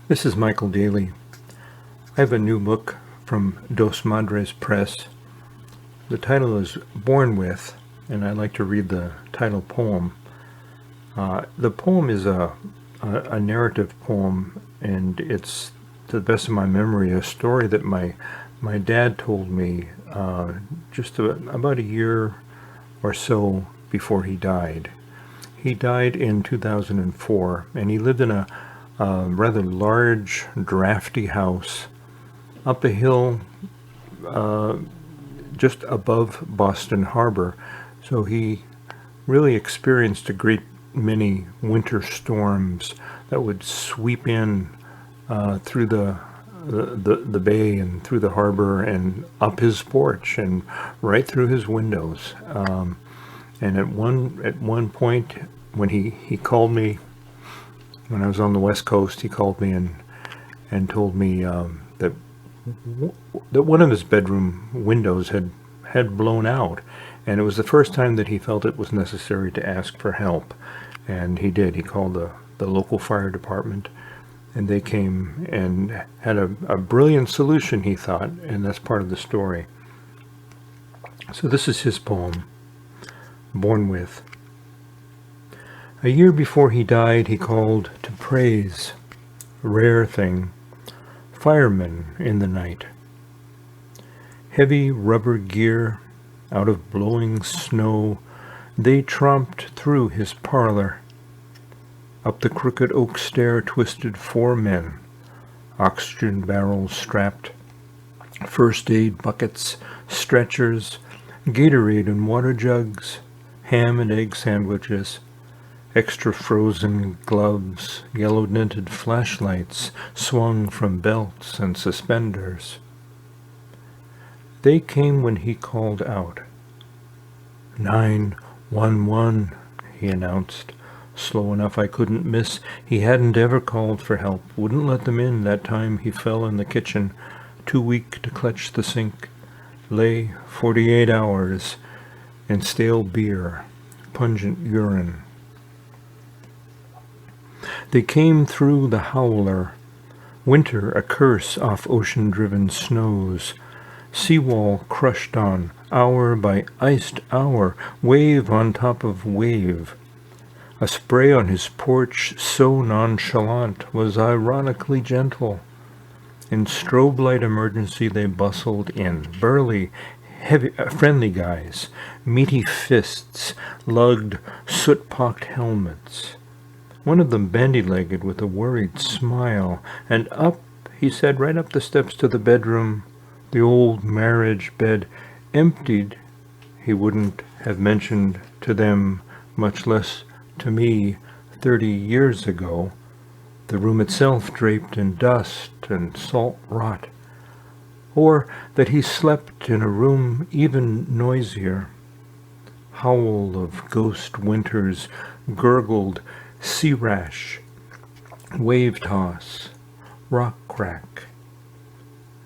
This is Michael Daly. I have a new book from Dos Madres Press. The title is Born With, and I'd like to read the title poem. The poem is a narrative poem, and it's, to the best of my memory, a story that my dad told me just about a year or so before he died. He died in 2004, and he lived in a rather large, drafty house up a hill just above Boston Harbor. So he really experienced a great many winter storms that would sweep in through the bay and through the harbor and up his porch and right through his windows. And at one point, when he called me when I was on the West Coast, he called me and told me that one of his bedroom windows had blown out, and it was the first time that he felt it was necessary to ask for help. And he did. He called the local fire department, and they came and had a brilliant solution, he thought, and that's part of the story. So this is his poem, Born With. A year before he died, he called to praise, a rare thing, firemen in the night. Heavy rubber gear, out of blowing snow, they tromped through his parlor. Up the crooked oak stair twisted 4 men, oxygen barrels strapped, first aid buckets, stretchers, Gatorade and water jugs, ham and egg sandwiches, extra frozen gloves, yellow-tinted flashlights swung from belts and suspenders. They came when he called out. 911, he announced, slow enough I couldn't miss. He hadn't ever called for help, wouldn't let them in that time he fell in the kitchen, too weak to clutch the sink. Lay 48 hours in stale beer, pungent urine. They came through the howler, winter a curse off ocean-driven snows, seawall crushed on, hour by iced hour, wave on top of wave. A spray on his porch so nonchalant was ironically gentle. In strobe light emergency they bustled in, burly, heavy, friendly guys, meaty fists, lugged soot-pocked helmets. One of them bandy-legged with a worried smile, and up, he said, right up the steps to the bedroom, the old marriage bed, emptied, he wouldn't have mentioned to them, much less to me, 30 years ago, the room itself draped in dust and salt rot, or that he slept in a room even noisier. Howl of ghost winters gurgled sea rash, wave toss, rock crack.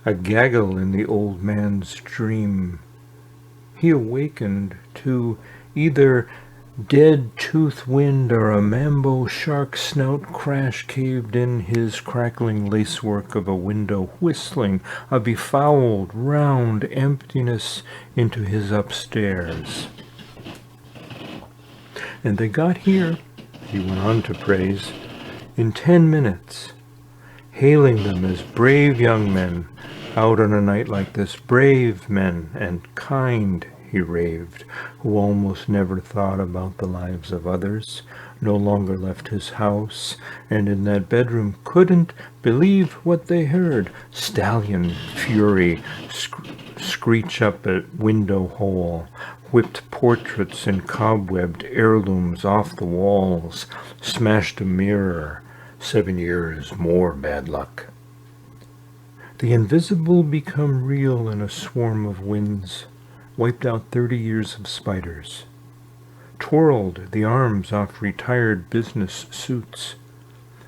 A gaggle in the old man's dream. He awakened to either dead tooth wind or a mambo shark snout crash caved in his crackling lacework of a window, whistling a befouled, round emptiness into his upstairs. And they got here, he went on to praise, in 10 minutes, hailing them as brave young men out on a night like this, brave men and kind, he raved, who almost never thought about the lives of others, no longer left his house, and in that bedroom couldn't believe what they heard. Stallion fury screech up a window hole, whipped portraits and cobwebbed heirlooms off the walls, smashed a mirror, 7 years more bad luck. The invisible become real in a swarm of winds, wiped out 30 years of spiders, twirled the arms off retired business suits,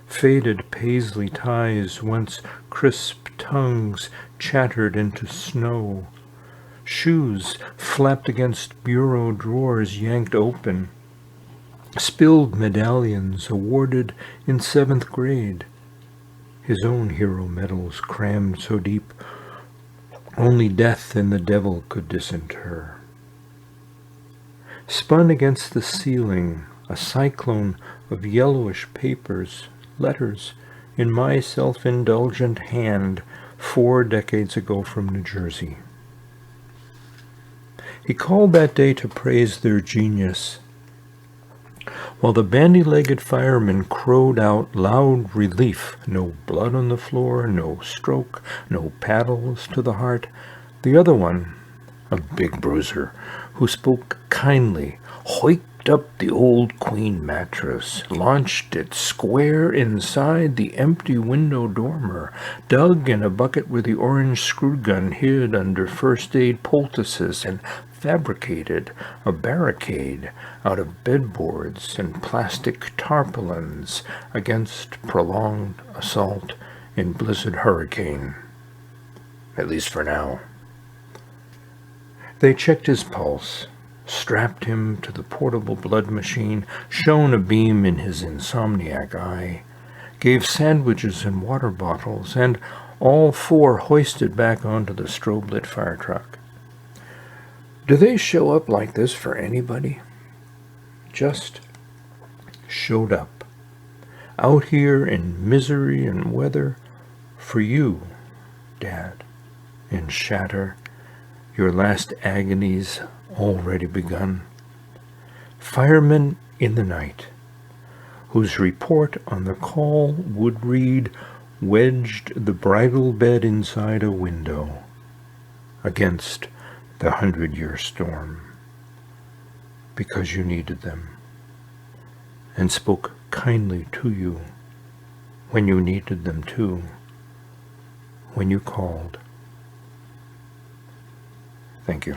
faded paisley ties, once crisp tongues chattered into snow, shoes flapped against bureau drawers yanked open, spilled medallions awarded in 7th grade. his own hero medals crammed so deep only death and the devil could disinter. Spun against the ceiling, a cyclone of yellowish papers, letters, in my self-indulgent hand 4 decades ago from New Jersey. He called that day to praise their genius, while the bandy-legged firemen crowed out loud relief. No blood on the floor, no stroke, no paddles to the heart. The other one, a big bruiser, who spoke kindly, hoiked up the old queen mattress, launched it square inside the empty window dormer, dug in a bucket where the orange screw gun hid under first aid poultices, and fabricated a barricade out of bedboards and plastic tarpaulins against prolonged assault in blizzard hurricane. At least for now. They checked his pulse, strapped him to the portable blood machine, shone a beam in his insomniac eye, gave sandwiches and water bottles, and all 4 hoisted back onto the strobe-lit fire truck. Do they show up like this for anybody? Just showed up. Out here in misery and weather for you, Dad, in shatter, your last agonies already begun. Firemen in the night, whose report on the call would read, wedged the bridal bed inside a window against the 100-year storm, because you needed them, and spoke kindly to you when you needed them too, when you called. Thank you.